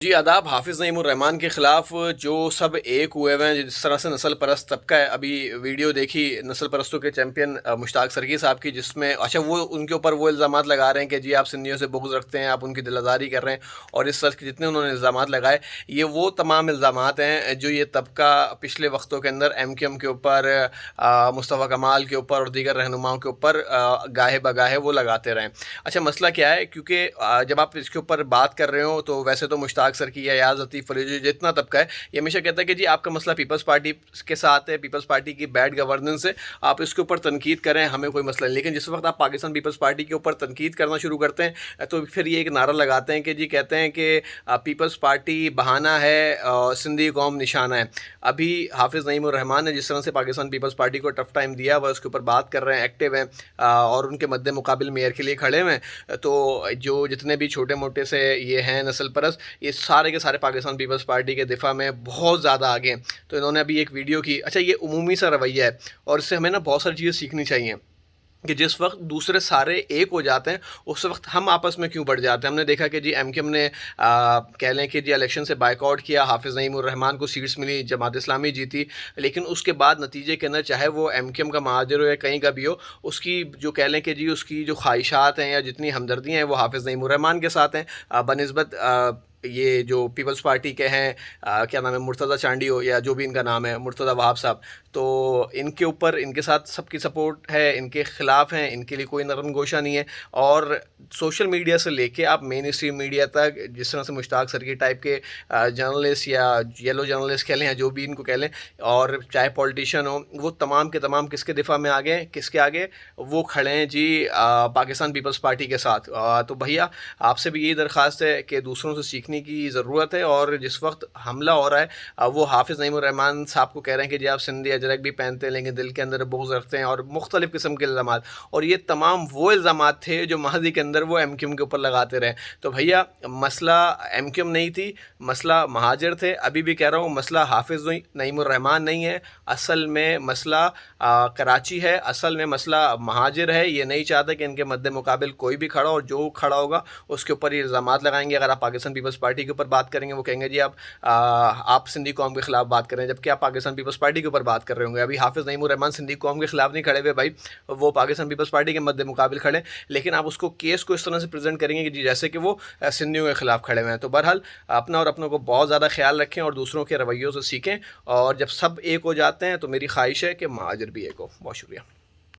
جی آداب۔ حافظ نعیم الرحمان کے خلاف جو سب ایک ہوئے ہوئے ہیں، جس طرح سے نسل پرست طبقہ ہے، ابھی ویڈیو دیکھی نسل پرستوں کے چیمپئن مشتاق سرکی صاحب کی، جس میں وہ ان کے اوپر وہ الزامات لگا رہے ہیں کہ جی آپ سنیوں سے بغض رکھتے ہیں، آپ ان کی دل آزاری کر رہے ہیں، اور اس طرح کے جتنے انہوں نے الزامات لگائے، یہ وہ تمام الزامات ہیں جو یہ طبقہ پچھلے وقتوں کے اندر ایم کیو ایم کے اوپر، مصطفیٰ کمال کے اوپر اور دیگر رہنماؤں کے اوپر گاہے بگاہے وہ لگاتے رہے ہیں۔ اچھا، مسئلہ کیا ہے؟ کیونکہ جب آپ اس کے اوپر بات کر رہے ہو تو ویسے تو مشتاق سر کی یا یاز لطیف علی جتنا طبقہ ہے، یہ ہمیشہ کہتا ہے کہ جی آپ کا مسئلہ پیپلز پارٹی کے ساتھ ہے، پیپلز پارٹی کی بیڈ گورننس ہے، آپ اس کے اوپر تنقید کریں، ہمیں کوئی مسئلہ نہیں۔ لیکن جس وقت آپ پاکستان پیپلز پارٹی کے اوپر تنقید کرنا شروع کرتے ہیں تو پھر یہ ایک نعرہ لگاتے ہیں کہ جی کہتے ہیں کہ پیپلز پارٹی بہانہ ہے، سندھی قوم نشانہ ہے۔ ابھی حافظ نعیم الرحمان نے جس طرح سے پاکستان پیپلز پارٹی کو ٹف ٹائم دیا، وہ اس کے اوپر بات کر رہے ہیں، ایکٹیو ہیں، اور ان کے مد مقابل میئر کے لیے کھڑے ہوئے ہیں، تو جو جتنے بھی چھوٹے موٹے سے یہ ہیں نسل پرست، یہ سارے کے سارے پاکستان پیپلز پارٹی کے دفاع میں بہت زیادہ آگے ہیں۔ تو انہوں نے ابھی ایک ویڈیو کی۔ اچھا، یہ عمومی سا رویہ ہے اور اس سے ہمیں بہت ساری چیزیں سیکھنی چاہیے کہ جس وقت دوسرے سارے ایک ہو جاتے ہیں اس وقت ہم آپس میں کیوں بڑھ جاتے ہیں۔ ہم نے دیکھا کہ جی ایم کیو ایم نے کہہ لیں کہ جی الیکشن سے بائیک آؤٹ کیا، حافظ نعیم الرحمان کو سیٹس ملی، جماعت اسلامی جیتی، لیکن اس کے بعد نتیجے کے اندر چاہے وہ ایم کیو ایم کا مہاجر ہو یا کہیں کا بھی ہو، اس کی جو کہہ لیں کہ جی اس کی جو خواہشات ہیں یا جتنی ہمدردیاں ہیں وہ حافظ نعیم الرحمان کے ساتھ ہیں بنسبت یہ جو پیپلز پارٹی کے ہیں، کیا نام ہے، مرتضیٰ چانڈی ہو یا جو بھی ان کا نام ہے، مرتضیٰ وہاب صاحب، تو ان کے اوپر ان کے ساتھ سب کی سپورٹ ہے، ان کے خلاف ہیں، ان کے لیے کوئی نرم گوشہ نہیں ہے۔ اور سوشل میڈیا سے لے کے آپ مین اسٹریم میڈیا تک، جس طرح سے مشتاق سرکی ٹائپ کے جرنلسٹ یا یلو جرنلسٹ کہہ لیں یا جو بھی ان کو کہہ لیں، اور چاہے پولیٹیشین ہو، وہ تمام کے تمام کس کے دفاع میں آگے ہیں؟ کس کے آگے؟ وہ کھڑے ہیں جی پاکستان پیپلز پارٹی کے ساتھ۔ تو بھیا آپ سے بھی یہی درخواست ہے کہ دوسروں سے سیکھنے کی ضرورت ہے، اور جس وقت حملہ ہو رہا ہے وہ حافظ نعیم الرحمان صاحب کو کہہ رہے ہیں کہ جی آپ سندھی اجرک بھی پہنتے ہیں لیکن دل کے اندر بغض رکھتے ہیں، اور مختلف قسم کے الزامات، اور یہ تمام وہ الزامات تھے جو ماضی کے اندر وہ ایم کیو ایم کے اوپر لگاتے رہے۔ تو بھیا مسئلہ ایم کیو ایم نہیں تھی، مسئلہ مہاجر تھے۔ ابھی بھی کہہ رہا ہوں، مسئلہ حافظ نعیم الرحمان نہیں ہے، اصل میں مسئلہ کراچی ہے، اصل میں مسئلہ مہاجر ہے۔ یہ نہیں چاہتا کہ ان کے مد مقابل کوئی بھی کھڑا ہو، جو کھڑا ہوگا اس کے اوپر یہ الزامات لگائیں گے۔ اگر آپ پاکستان پیپلز پارٹی کے اوپر بات کریں گے وہ کہیں گے جی آپ سندھی قوم کے خلاف بات کر رہے ہیں، جبکہ آپ پاکستان پیپلز پارٹی کے اوپر بات کر رہے ہوں گے۔ ابھی حافظ نعیم الرحمان سندھی قوم کے خلاف نہیں کھڑے ہوئے بھائی، وہ پاکستان پیپلز پارٹی کے مد مقابل کھڑے، لیکن آپ اس کو کیس کو اس طرح سے پریزنٹ کریں گے کہ جی جیسے کہ وہ سندھیوں کے خلاف کھڑے ہوئے ہیں۔ تو بہرحال اپنا اور اپنوں کو بہت زیادہ خیال رکھیں اور دوسروں کے رویوں سے سیکھیں، اور جب سب ایک ہو جاتے ہیں تو میری خواہش ہے کہ مہاجر بھی ایک ہو۔ بہت شکریہ۔